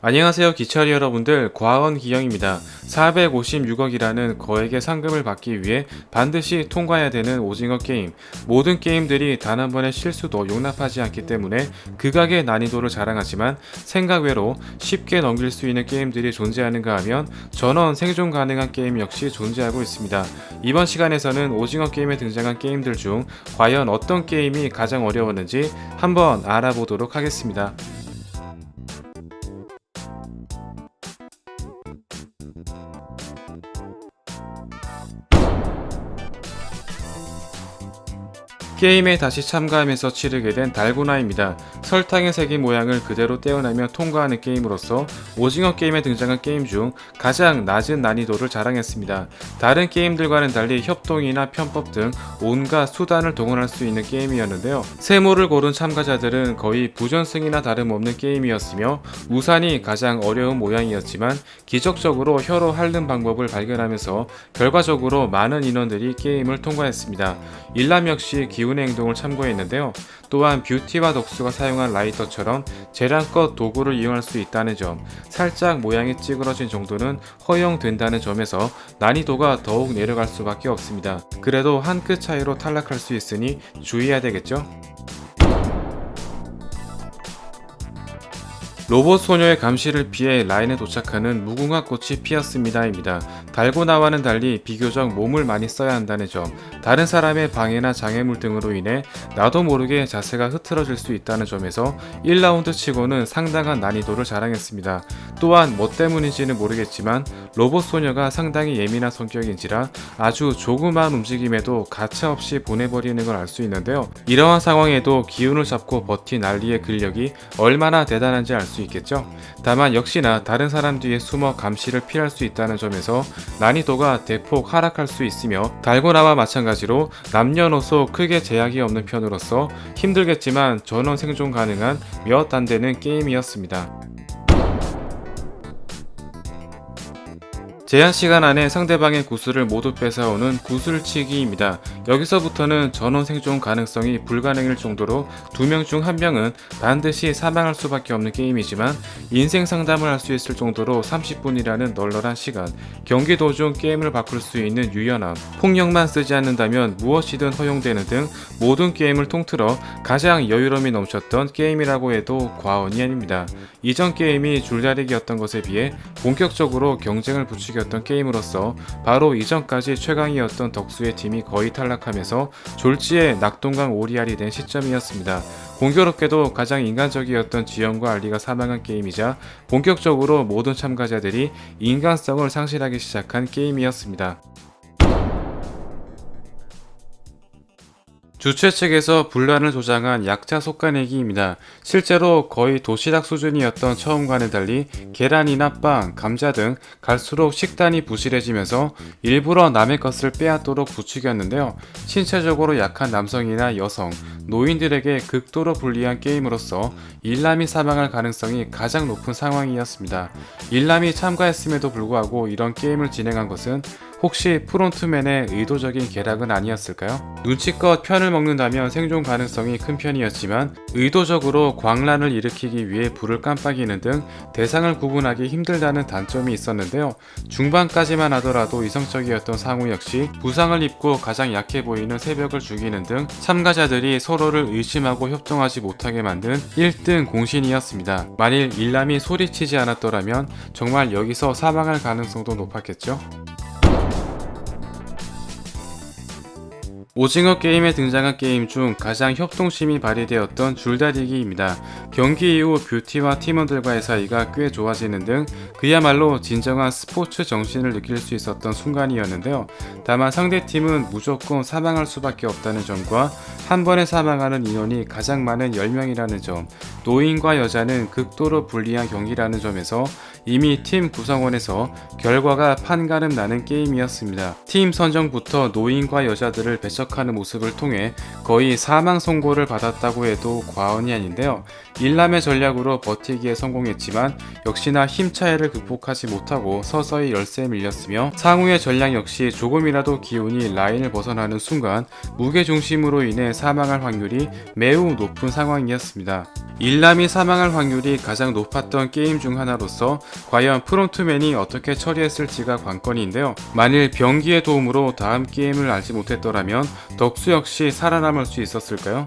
안녕하세요 기철이 여러분들, 과원 기영입니다. 456억이라는 거액의 상금을 받기 위해 반드시 통과해야 되는 오징어 게임. 모든 게임들이 단 한 번의 실수도 용납하지 않기 때문에 극악의 난이도를 자랑하지만 생각 외로 쉽게 넘길 수 있는 게임들이 존재하는가 하면 전원 생존 가능한 게임 역시 존재하고 있습니다. 이번 시간에서는 오징어 게임에 등장한 게임들 중 과연 어떤 게임이 가장 어려웠는지 한번 알아보도록 하겠습니다. 게임에 다시 참가하면서 치르게 된 달고나입니다. 설탕에 새긴 모양을 그대로 떼어내며 통과하는 게임으로서 오징어 게임에 등장한 게임 중 가장 낮은 난이도를 자랑했습니다. 다른 게임들과는 달리 협동이나 편법 등 온갖 수단을 동원할 수 있는 게임이었는데요. 세모를 고른 참가자들은 거의 부전승이나 다름없는 게임이었으며 우산이 가장 어려운 모양이었지만 기적적으로 혀로 핥는 방법을 발견하면서 결과적으로 많은 인원들이 게임을 통과했습니다. 일람 역시 기운의 행동을 참고했는데요. 또한 뷰티와 덕수가 사용한 라이터처럼 재량껏 도구를 이용할 수 있다는 점, 살짝 모양이 찌그러진 정도는 허용된다는 점에서 난이도가 더욱 내려갈 수밖에 없습니다. 그래도 한 끗 차이로 탈락할 수 있으니 주의해야 되겠죠? 로봇 소녀의 감시를 피해 라인에 도착하는 무궁화 꽃이 피었습니다입니다. 달고나와는 달리 비교적 몸을 많이 써야 한다는 점, 다른 사람의 방해나 장애물 등으로 인해 나도 모르게 자세가 흐트러질 수 있다는 점에서 1라운드 치고는 상당한 난이도를 자랑했습니다. 또한 뭐 때문인지는 모르겠지만 로봇 소녀가 상당히 예민한 성격인지라 아주 조그마한 움직임에도 가차없이 보내버리는 걸 알 수 있는데요. 이러한 상황에도 기운을 잡고 버틴 알리의 근력이 얼마나 대단한지 알 수 있겠죠. 다만 역시나 다른 사람 뒤에 숨어 감시를 피할 수 있다는 점에서 난이도가 대폭 하락할 수 있으며 달고나와 마찬가지로 남녀노소 크게 제약이 없는 편으로서 힘들겠지만 전원 생존 가능한 몇 안 되는 게임이었습니다. 제한 시간 안에 상대방의 구슬을 모두 뺏어오는 구슬치기입니다. 여기서부터는 전원 생존 가능성이 불가능일 정도로 2명 중 1명은 반드시 사망할 수밖에 없는 게임이지만 인생 상담을 할 수 있을 정도로 30분이라는 널널한 시간, 경기 도중 게임을 바꿀 수 있는 유연함, 폭력만 쓰지 않는다면 무엇이든 허용되는 등 모든 게임을 통틀어 가장 여유로움이 넘쳤던 게임이라고 해도 과언이 아닙니다. 이전 게임이 줄다리기였던 것에 비해 본격적으로 경쟁을 부추겼던 게임으로서 바로 이전까지 최강이었던 덕수의 팀이 거의 탈락하면서 졸지에 낙동강 오리알이 된 시점이었습니다. 공교롭게도 가장 인간적이었던 지연과 알리가 사망한 게임이자 본격적으로 모든 참가자들이 인간성을 상실하기 시작한 게임이었습니다. 주최 측에서 분란을 조장한 약자 솎아내기입니다. 실제로 거의 도시락 수준이었던 처음과는 달리 계란이나 빵, 감자 등 갈수록 식단이 부실해지면서 일부러 남의 것을 빼앗도록 부추겼는데요. 신체적으로 약한 남성이나 여성, 노인들에게 극도로 불리한 게임으로서 일람이 사망할 가능성이 가장 높은 상황이었습니다. 일람이 참가했음에도 불구하고 이런 게임을 진행한 것은 혹시 프론트맨의 의도적인 계략은 아니었을까요? 눈치껏 편을 먹는다면 생존 가능성이 큰 편이었지만 의도적으로 광란을 일으키기 위해 불을 깜빡이는 등 대상을 구분하기 힘들다는 단점이 있었는데요. 중반까지만 하더라도 이성적이었던 상우 역시 부상을 입고 가장 약해 보이는 새벽을 죽이는 등 참가자들이 서로를 의심하고 협동하지 못하게 만든 1등 공신이었습니다. 만일 일람이 소리치지 않았더라면 정말 여기서 사망할 가능성도 높았겠죠? 오징어 게임에 등장한 게임 중 가장 협동심이 발휘되었던 줄다리기입니다. 경기 이후 뷰티와 팀원들과의 사이가 꽤 좋아지는 등 그야말로 진정한 스포츠 정신을 느낄 수 있었던 순간이었는데요. 다만 상대팀은 무조건 사망할 수밖에 없다는 점과 한 번에 사망하는 인원이 가장 많은 10명이라는 점, 노인과 여자는 극도로 불리한 경기라는 점에서 이미 팀 구성원에서 결과가 판가름 나는 게임이었습니다. 팀 선정부터 노인과 여자들을 배척하는 모습을 통해 거의 사망 선고를 받았다고 해도 과언이 아닌데요. 일남의 전략으로 버티기에 성공했지만 역시나 힘 차이를 극복하지 못하고 서서히 열세에 밀렸으며 상우의 전략 역시 조금이라도 기운이 라인을 벗어나는 순간 무게중심으로 인해 사망할 확률이 매우 높은 상황이었습니다. 일남이 사망할 확률이 가장 높았던 게임 중 하나로서 과연 프론트맨이 어떻게 처리했을지가 관건인데요. 만일 병기의 도움으로 다음 게임을 알지 못했더라면 덕수 역시 살아남을 수 있었을까요?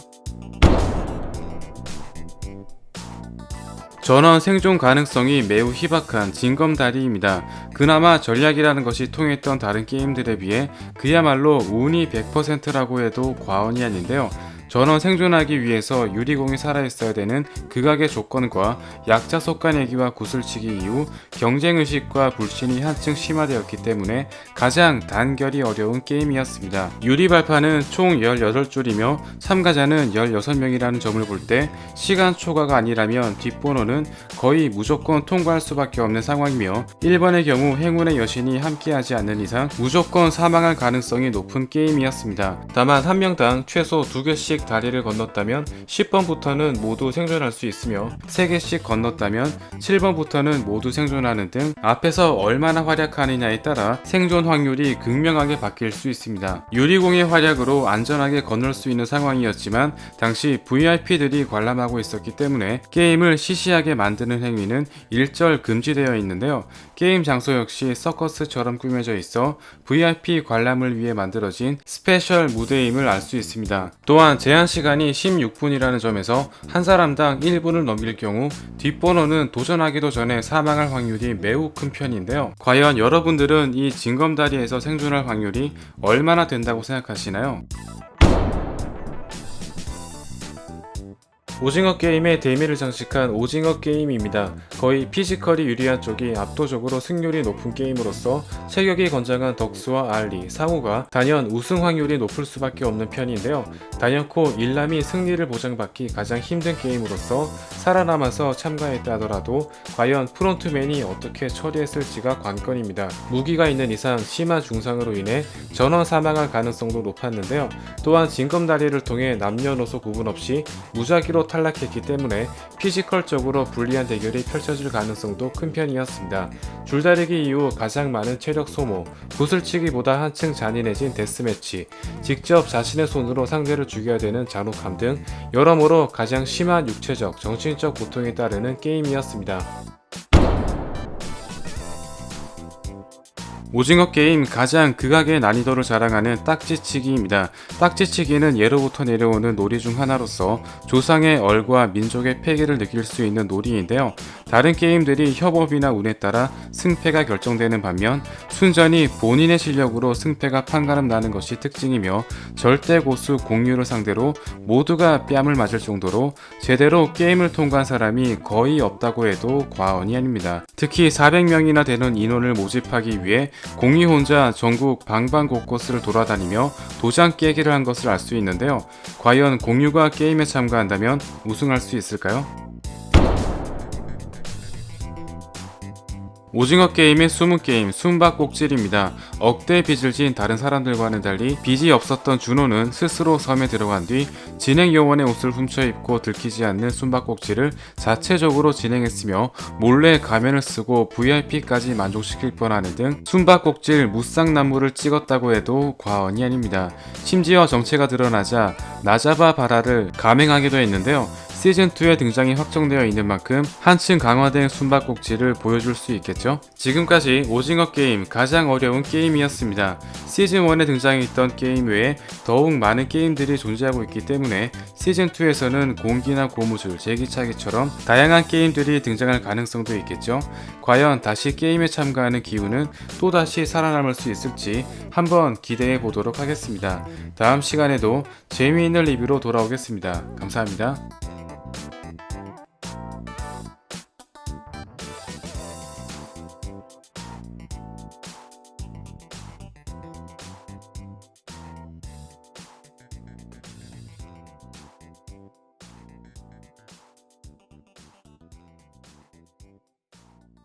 전원 생존 가능성이 매우 희박한 징검다리입니다. 그나마 전략이라는 것이 통했던 다른 게임들에 비해 그야말로 운이 100%라고 해도 과언이 아닌데요. 전원 생존하기 위해서 유리공이 살아있어야 되는 극악의 조건과 약자 속가내기와 구슬치기 이후 경쟁의식과 불신이 한층 심화되었기 때문에 가장 단결이 어려운 게임이었습니다. 유리발판은 총 18줄이며 참가자는 16명이라는 점을 볼 때 시간 초과가 아니라면 뒷번호는 거의 무조건 통과할 수밖에 없는 상황이며 1번의 경우 행운의 여신이 함께하지 않는 이상 무조건 사망할 가능성이 높은 게임이었습니다. 다만 한 명당 최소 2개씩 다리를 건넜다면 10번부터는 모두 생존할 수 있으며 3개씩 건넜다면 7번부터는 모두 생존하는 등 앞에서 얼마나 활약하느냐에 따라 생존 확률이 극명하게 바뀔 수 있습니다. 유리공의 활약으로 안전하게 건널 수 있는 상황이었지만 당시 VIP들이 관람하고 있었기 때문에 게임을 시시하게 만드는 행위는 일절 금지되어 있는데요. 게임 장소 역시 서커스처럼 꾸며져 있어 VIP 관람을 위해 만들어진 스페셜 무대임을 알 수 있습니다. 또한 제한 시간이 16분이라는 점에서 한 사람당 1분을 넘길 경우 뒷번호는 도전하기도 전에 사망할 확률이 매우 큰 편인데요. 과연 여러분들은 이 징검다리에서 생존할 확률이 얼마나 된다고 생각하시나요? 오징어 게임의 대미를 장식한 오징어 게임입니다. 거의 피지컬이 유리한 쪽이 압도적으로 승률이 높은 게임으로서 체격이 건장한 덕수와 알리, 상우가 단연 우승 확률이 높을 수밖에 없는 편인데요. 단연코 일남이 승리를 보장받기 가장 힘든 게임으로서 살아남아서 참가했다 하더라도 과연 프론트맨이 어떻게 처리했을지가 관건입니다. 무기가 있는 이상 심한 중상으로 인해 전원 사망할 가능성도 높았는데요. 또한 징검다리를 통해 남녀노소 구분 없이 무작위로 탈락했기 때문에 피지컬적으로 불리한 대결이 펼쳐질 가능성도 큰 편이었습니다. 줄다리기 이후 가장 많은 체력 소모, 구슬치기보다 한층 잔인해진 데스매치, 직접 자신의 손으로 상대를 죽여야 되는 잔혹함 등 여러모로 가장 심한 육체적, 정신적 고통에 따르는 게임이었습니다. 오징어 게임 가장 극악의 난이도를 자랑하는 딱지치기입니다. 딱지치기는 예로부터 내려오는 놀이 중 하나로서 조상의 얼과 민족의 패기를 느낄 수 있는 놀이인데요. 다른 게임들이 협업이나 운에 따라 승패가 결정되는 반면 순전히 본인의 실력으로 승패가 판가름 나는 것이 특징이며 절대 고수 공유를 상대로 모두가 뺨을 맞을 정도로 제대로 게임을 통과한 사람이 거의 없다고 해도 과언이 아닙니다. 특히 400명이나 되는 인원을 모집하기 위해 공이 혼자 전국 방방곳곳을 돌아다니며 도장 깨기를 한 것을 알 수 있는데요. 과연 공유가 게임에 참가한다면 우승할 수 있을까요? 오징어 게임의 숨은 게임 숨바꼭질입니다. 억대의 빚을 진 다른 사람들과는 달리 빚이 없었던 준호는 스스로 섬에 들어간 뒤 진행 요원의 옷을 훔쳐 입고 들키지 않는 숨바꼭질을 자체적으로 진행했으며 몰래 가면을 쓰고 VIP까지 만족시킬 뻔하는 등 숨바꼭질 무쌍난무를 찍었다고 해도 과언이 아닙니다. 심지어 정체가 드러나자 나잡아 바라를 감행하기도 했는데요. 시즌2의 등장이 확정되어 있는 만큼 한층 강화된 숨바꼭질을 보여줄 수 있겠죠? 지금까지 오징어 게임 가장 어려운 게임이었습니다. 시즌1에 등장했던 게임 외에 더욱 많은 게임들이 존재하고 있기 때문에 시즌2에서는 공기나 고무줄, 제기차기처럼 다양한 게임들이 등장할 가능성도 있겠죠? 과연 다시 게임에 참가하는 기우는 또다시 살아남을 수 있을지 한번 기대해 보도록 하겠습니다. 다음 시간에도 재미있는 리뷰로 돌아오겠습니다. 감사합니다.